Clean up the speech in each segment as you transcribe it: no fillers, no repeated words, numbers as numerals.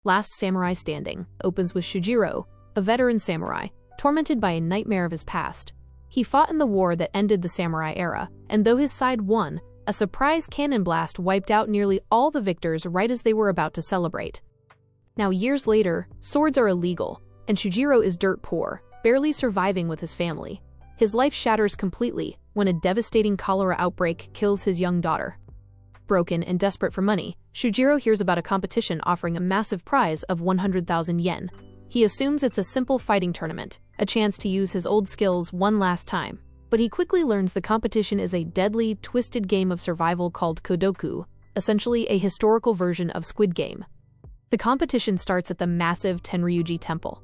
Last Samurai Standing opens with Shujiro, a veteran samurai, tormented by a nightmare of his past. He fought in the war that ended the samurai era, and though his side won, a surprise cannon blast wiped out nearly all the victors right as they were about to celebrate. Now, years later, swords are illegal, and Shujiro is dirt poor, barely surviving with his family. His life shatters completely when a devastating cholera outbreak kills his young daughter. Broken and desperate for money, Shujiro hears about a competition offering a massive prize of 100,000 yen. He assumes it's a simple fighting tournament, a chance to use his old skills one last time. But he quickly learns the competition is a deadly, twisted game of survival called Kodoku, essentially a historical version of Squid Game. The competition starts at the massive Tenryuji Temple.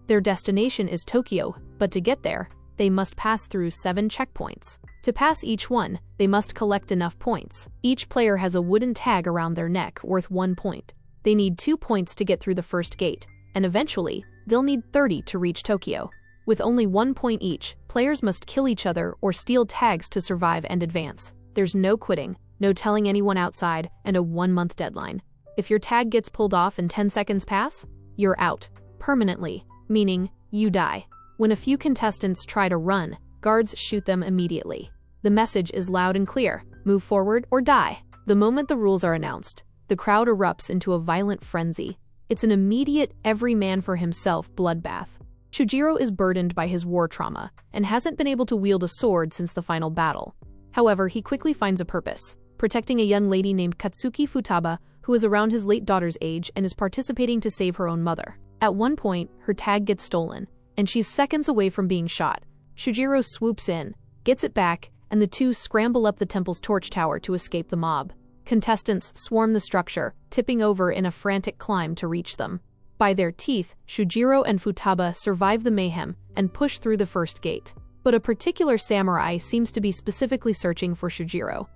Their destination is Tokyo, but to get there, they must pass through 7 checkpoints. To pass each one, they must collect enough points. Each player has a wooden tag around their neck worth 1 point. They need 2 points to get through the first gate, and eventually, they'll need 30 to reach Tokyo. With only 1 point each, players must kill each other or steal tags to survive and advance. There's no quitting, no telling anyone outside, and a 1-month deadline. If your tag gets pulled off and 10 seconds pass, you're out. Permanently, meaning you die. When a few contestants try to run, guards shoot them immediately. The message is loud and clear: move forward or die. The moment the rules are announced, the crowd erupts into a violent frenzy. It's an immediate every man for himself bloodbath. Shujiro is burdened by his war trauma and hasn't been able to wield a sword since the final battle. However, he quickly finds a purpose: protecting a young lady named Katsuki Futaba, who is around his late daughter's age and is participating to save her own mother. At one point, her tag gets stolen, and she's seconds away from being shot. Shujiro swoops in, gets it back, and the two scramble up the temple's torch tower to escape the mob. Contestants swarm the structure, tipping over in a frantic climb to reach them. By their teeth, Shujiro and Futaba survive the mayhem and push through the first gate. But a particular samurai seems to be specifically searching for Shujiro.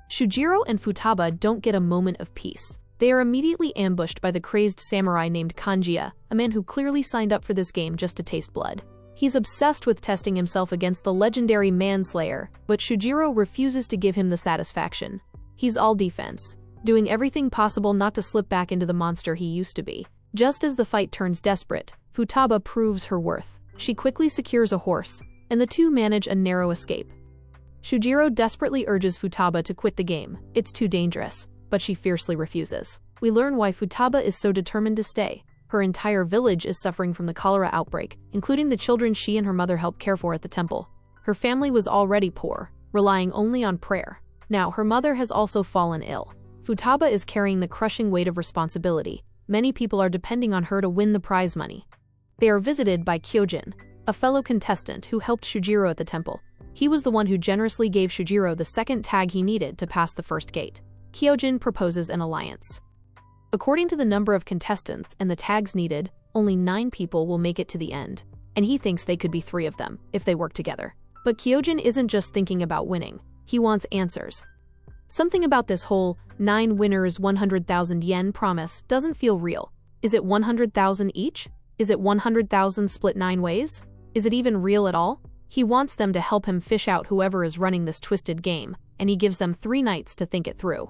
Shujiro and Futaba don't get a moment of peace. They are immediately ambushed by the crazed samurai named Kanjiya, a man who clearly signed up for this game just to taste blood. He's obsessed with testing himself against the legendary Manslayer, but Shujiro refuses to give him the satisfaction. He's all defense, doing everything possible not to slip back into the monster he used to be. Just as the fight turns desperate, Futaba proves her worth. She quickly secures a horse, and the two manage a narrow escape. Shujiro desperately urges Futaba to quit the game. It's too dangerous, but she fiercely refuses. We learn why Futaba is so determined to stay. Her entire village is suffering from the cholera outbreak, including the children she and her mother helped care for at the temple. Her family was already poor, relying only on prayer. Now, her mother has also fallen ill. Futaba is carrying the crushing weight of responsibility. Many people are depending on her to win the prize money. They are visited by Kyojin, a fellow contestant who helped Shujiro at the temple. He was the one who generously gave Shujiro the second tag he needed to pass the first gate. Kyojin proposes an alliance. According to the number of contestants and the tags needed, only 9 people will make it to the end, and he thinks they could be 3 of them if they work together. But Kyojin isn't just thinking about winning. He wants answers. Something about this whole 9 winners 100,000 yen promise doesn't feel real. Is it 100,000 each? Is it 100,000 split 9 ways? Is it even real at all? He wants them to help him fish out whoever is running this twisted game, and he gives them 3 nights to think it through.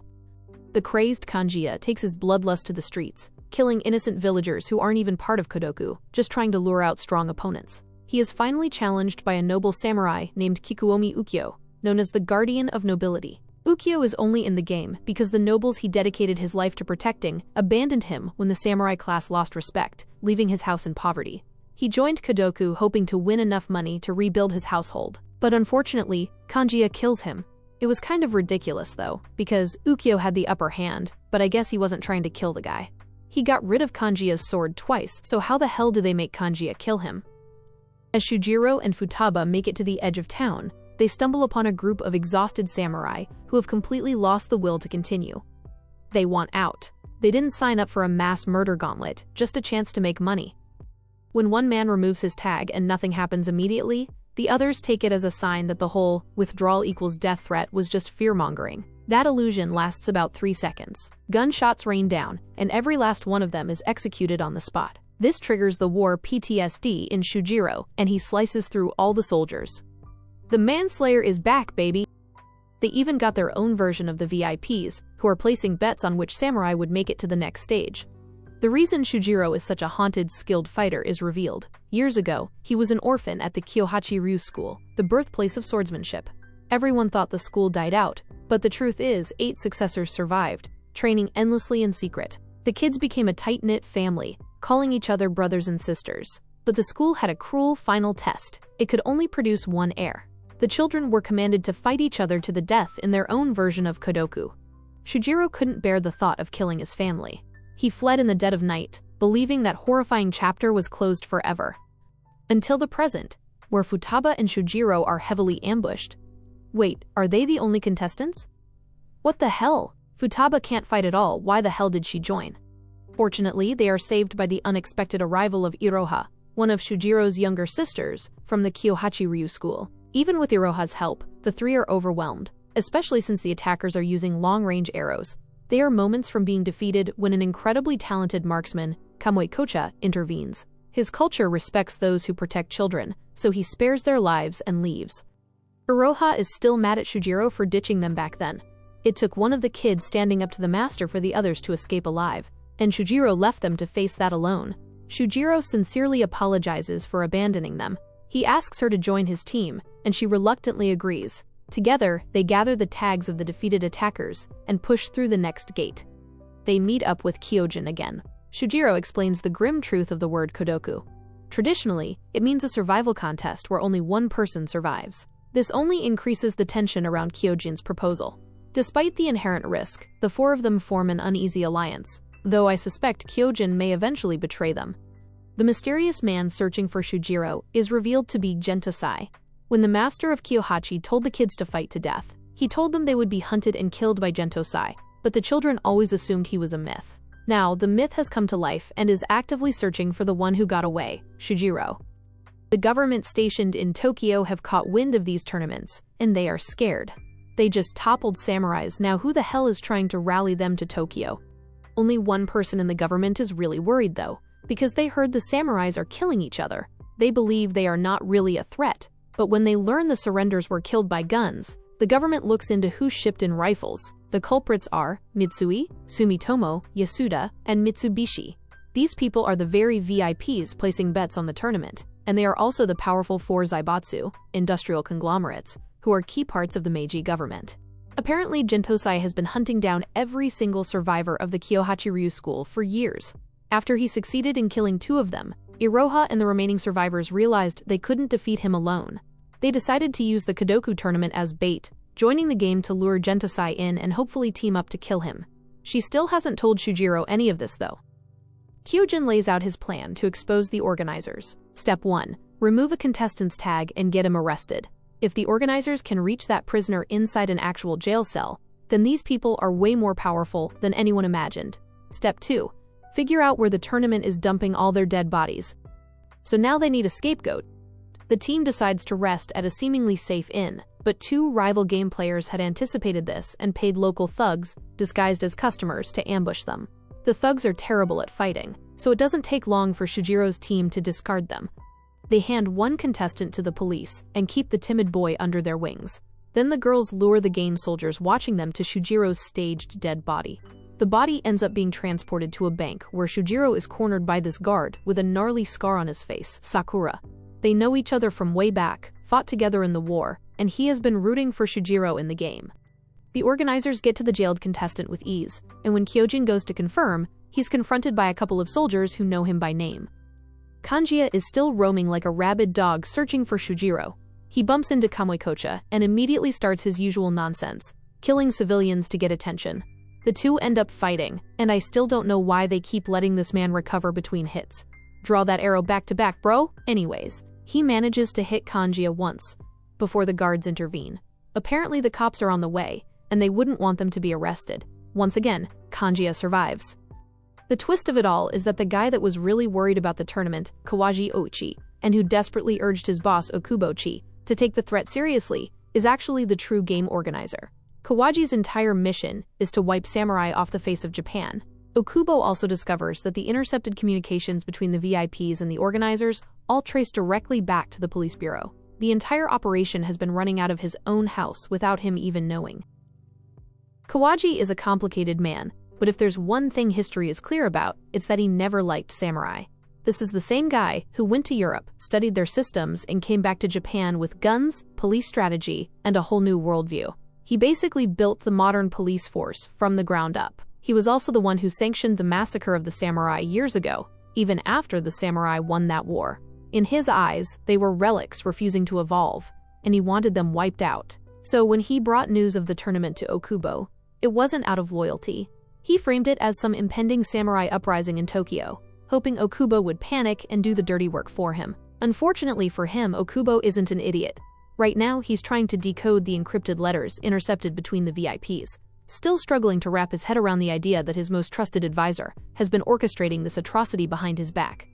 The crazed Kanjiya takes his bloodlust to the streets, killing innocent villagers who aren't even part of Kodoku, just trying to lure out strong opponents. He is finally challenged by a noble samurai named Kikuomi Ukyo, known as the Guardian of Nobility. Ukyo is only in the game because the nobles he dedicated his life to protecting abandoned him when the samurai class lost respect, leaving his house in poverty. He joined Kodoku hoping to win enough money to rebuild his household, but unfortunately, Kanjiya kills him. It was kind of ridiculous though, because Ukyo had the upper hand, but I guess he wasn't trying to kill the guy. He got rid of Kanjiya's sword twice, so how the hell do they make Kanjiya kill him? As Shujiro and Futaba make it to the edge of town, they stumble upon a group of exhausted samurai who have completely lost the will to continue. They want out. They didn't sign up for a mass murder gauntlet, just a chance to make money. When one man removes his tag and nothing happens immediately, the others take it as a sign that the whole withdrawal equals death threat was just fear-mongering. That illusion lasts about 3 seconds. Gunshots rain down, and every last one of them is executed on the spot. This triggers the war PTSD in Shujiro, and he slices through all the soldiers. The Manslayer is back, baby! They even got their own version of the VIPs, who are placing bets on which samurai would make it to the next stage. The reason Shujiro is such a haunted, skilled fighter is revealed. Years ago, he was an orphan at the Kyohachi Ryu School, the birthplace of swordsmanship. Everyone thought the school died out, but the truth is 8 successors survived, training endlessly in secret. The kids became a tight-knit family, calling each other brothers and sisters. But the school had a cruel final test. It could only produce one heir. The children were commanded to fight each other to the death in their own version of Kodoku. Shujiro couldn't bear the thought of killing his family. He fled in the dead of night, believing that horrifying chapter was closed forever. Until the present, where Futaba and Shujiro are heavily ambushed. Wait, are they the only contestants? What the hell? Futaba can't fight at all, why the hell did she join? Fortunately, they are saved by the unexpected arrival of Iroha, one of Shujiro's younger sisters, from the Kyohachi Ryu School. Even with Iroha's help, the 3 are overwhelmed, especially since the attackers are using long-range arrows. They are moments from being defeated when an incredibly talented marksman, Kamui Kocha, intervenes. His culture respects those who protect children, so he spares their lives and leaves. Iroha is still mad at Shujiro for ditching them back then. It took one of the kids standing up to the master for the others to escape alive, and Shujiro left them to face that alone. Shujiro sincerely apologizes for abandoning them. He asks her to join his team, and she reluctantly agrees. Together, they gather the tags of the defeated attackers and push through the next gate. They meet up with Kyojin again. Shujiro explains the grim truth of the word Kodoku. Traditionally, it means a survival contest where only one person survives. This only increases the tension around Kyojin's proposal. Despite the inherent risk, the 4 of them form an uneasy alliance, though I suspect Kyojin may eventually betray them. The mysterious man searching for Shujiro is revealed to be Gentosai. When the master of Kyohachi told the kids to fight to death, he told them they would be hunted and killed by Gentosai, but the children always assumed he was a myth. Now, the myth has come to life and is actively searching for the one who got away, Shujiro. The government stationed in Tokyo have caught wind of these tournaments, and they are scared. They just toppled samurais, now who the hell is trying to rally them to Tokyo? Only one person in the government is really worried though, because they heard the samurais are killing each other. They believe they are not really a threat, but when they learn the surrenders were killed by guns, the government looks into who shipped in rifles. The culprits are Mitsui, Sumitomo, Yasuda, and Mitsubishi. These people are the very VIPs placing bets on the tournament, and they are also the powerful 4 Zaibatsu, industrial conglomerates, who are key parts of the Meiji government. Apparently, Gentosai has been hunting down every single survivor of the Kyohachi Ryu School for years. After he succeeded in killing 2 of them, Iroha and the remaining survivors realized they couldn't defeat him alone. They decided to use the Kodoku tournament as bait, joining the game to lure Gentosai in and hopefully team up to kill him. She still hasn't told Shujiro any of this though. Kyojin lays out his plan to expose the organizers. Step 1. Remove a contestant's tag and get him arrested. If the organizers can reach that prisoner inside an actual jail cell, then these people are way more powerful than anyone imagined. Step 2. Figure out where the tournament is dumping all their dead bodies. So now they need a scapegoat. The team decides to rest at a seemingly safe inn, but 2 rival game players had anticipated this and paid local thugs, disguised as customers, to ambush them. The thugs are terrible at fighting, so it doesn't take long for Shujiro's team to discard them. They hand one contestant to the police and keep the timid boy under their wings. Then the girls lure the game soldiers watching them to Shujiro's staged dead body. The body ends up being transported to a bank where Shujiro is cornered by this guard with a gnarly scar on his face, Sakura. They know each other from way back, fought together in the war, and he has been rooting for Shujiro in the game. The organizers get to the jailed contestant with ease, and when Kyojin goes to confirm, he's confronted by a couple of soldiers who know him by name. Kanjiya is still roaming like a rabid dog searching for Shujiro. He bumps into Kamui Kocha and immediately starts his usual nonsense, killing civilians to get attention. The 2 end up fighting, and I still don't know why they keep letting this man recover between hits. Draw that arrow back to back, bro. Anyways, he manages to hit Kanjiya once, before the guards intervene. Apparently the cops are on the way, and they wouldn't want them to be arrested. Once again, Kanjiya survives. The twist of it all is that the guy that was really worried about the tournament, Kawaji Oichi, and who desperately urged his boss Okubochi to take the threat seriously, is actually the true game organizer. Kawaji's entire mission is to wipe samurai off the face of Japan. Okubo also discovers that the intercepted communications between the VIPs and the organizers all trace directly back to the police bureau. The entire operation has been running out of his own house without him even knowing. Kawaji is a complicated man, But if there's one thing history is clear about, it's that he never liked samurai. This is the same guy who went to Europe, studied their systems, and came back to Japan with guns, police strategy, and a whole new worldview. He basically built the modern police force from the ground up. He was also the one who sanctioned the massacre of the samurai years ago, even after the samurai won that war. In his eyes, they were relics refusing to evolve, and he wanted them wiped out. So when he brought news of the tournament to Okubo, it wasn't out of loyalty. He framed it as some impending samurai uprising in Tokyo, hoping Okubo would panic and do the dirty work for him. Unfortunately for him, Okubo isn't an idiot. Right now, he's trying to decode the encrypted letters intercepted between the VIPs, still struggling to wrap his head around the idea that his most trusted advisor has been orchestrating this atrocity behind his back.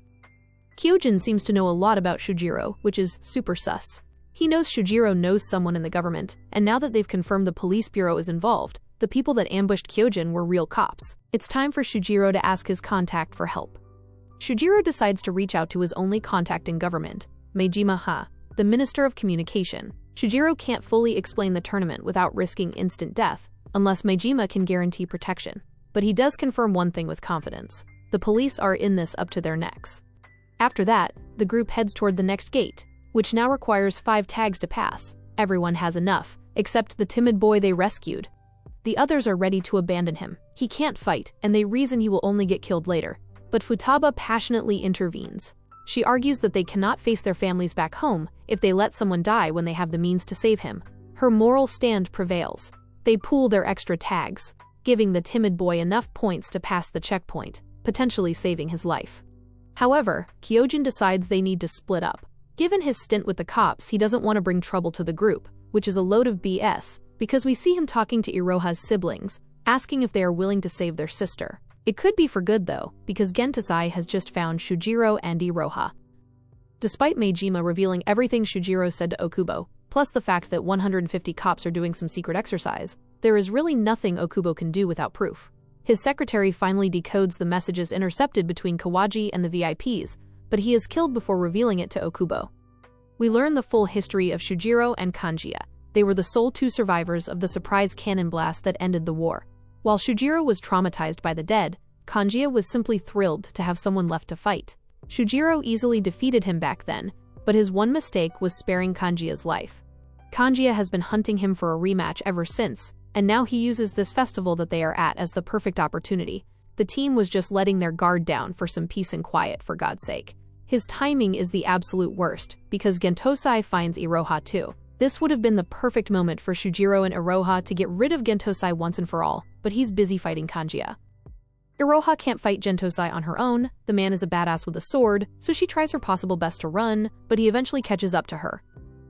Kyojin seems to know a lot about Shujiro, which is super sus. He knows Shujiro knows someone in the government, and now that they've confirmed the police bureau is involved, the people that ambushed Kyojin were real cops. It's time for Shujiro to ask his contact for help. Shujiro decides to reach out to his only contact in government, Meijima Ha, the Minister of Communication. Shujiro can't fully explain the tournament without risking instant death, unless Meijima can guarantee protection. But he does confirm one thing with confidence: the police are in this up to their necks. After that, the group heads toward the next gate, which now requires 5 tags to pass. Everyone has enough, except the timid boy they rescued. The others are ready to abandon him. He can't fight, and they reason he will only get killed later. But Futaba passionately intervenes. She argues that they cannot face their families back home if they let someone die when they have the means to save him. Her moral stand prevails. They pool their extra tags, giving the timid boy enough points to pass the checkpoint, potentially saving his life. However, Kyojin decides they need to split up. Given his stint with the cops, he doesn't want to bring trouble to the group, which is a load of BS, because we see him talking to Iroha's siblings, asking if they are willing to save their sister. It could be for good though, because Gentosai has just found Shujiro and Iroha. Despite Meijima revealing everything Shujiro said to Okubo, plus the fact that 150 cops are doing some secret exercise, there is really nothing Okubo can do without proof. His secretary finally decodes the messages intercepted between Kawaji and the VIPs, but he is killed before revealing it to Okubo. We learn the full history of Shujiro and Kanjiya. They were the sole 2 survivors of the surprise cannon blast that ended the war. While Shujiro was traumatized by the dead, Kanjiya was simply thrilled to have someone left to fight. Shujiro easily defeated him back then, but his one mistake was sparing Kanjiya's life. Kanjiya has been hunting him for a rematch ever since, and now he uses this festival that they are at as the perfect opportunity. The team was just letting their guard down for some peace and quiet, for God's sake. His timing is the absolute worst, because Gentosai finds Iroha too. This would have been the perfect moment for Shujiro and Iroha to get rid of Gentosai once and for all, but he's busy fighting Kanjiya. Iroha can't fight Gentosai on her own. The man is a badass with a sword, so she tries her possible best to run, but he eventually catches up to her.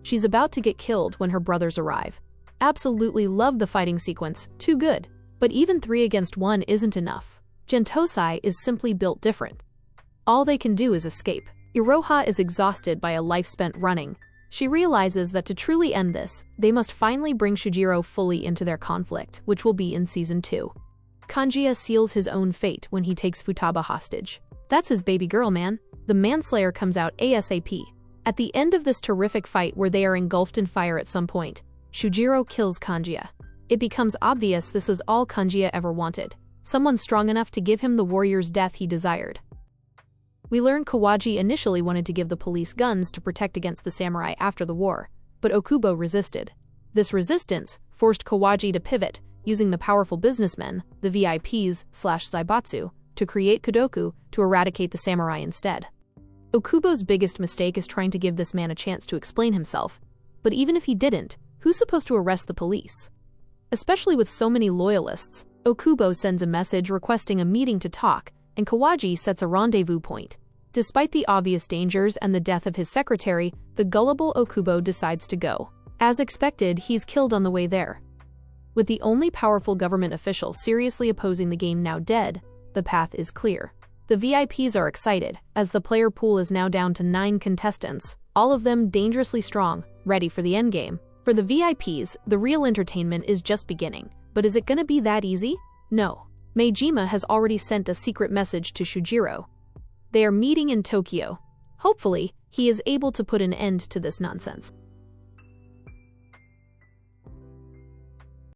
She's about to get killed when her brothers arrive. Absolutely love the fighting sequence, too good. But even 3 against 1 isn't enough. Gentosai is simply built different. All they can do is escape. Iroha is exhausted by a life spent running. She realizes that to truly end this, they must finally bring Shujiro fully into their conflict, which will be in Season 2. Kanjiya seals his own fate when he takes Futaba hostage. That's his baby girl, man. The manslayer comes out ASAP. At the end of this terrific fight where they are engulfed in fire at some point, Shujiro kills Kanjiya. It becomes obvious this is all Kanjiya ever wanted. Someone strong enough to give him the warrior's death he desired. We learn Kawaji initially wanted to give the police guns to protect against the samurai after the war, but Okubo resisted. This resistance forced Kawaji to pivot, using the powerful businessmen, the VIPs/Zaibatsu, to create Kodoku to eradicate the samurai instead. Okubo's biggest mistake is trying to give this man a chance to explain himself, but even if he didn't, who's supposed to arrest the police? Especially with so many loyalists, Okubo sends a message requesting a meeting to talk, and Kawaji sets a rendezvous point. Despite the obvious dangers and the death of his secretary, the gullible Okubo decides to go. As expected, he's killed on the way there. With the only powerful government official seriously opposing the game now dead, the path is clear. The VIPs are excited, as the player pool is now down to 9 contestants, all of them dangerously strong, ready for the endgame. For the VIPs, the real entertainment is just beginning. But is it gonna be that easy? No. Meijima has already sent a secret message to Shujiro. They are meeting in Tokyo. Hopefully, he is able to put an end to this nonsense.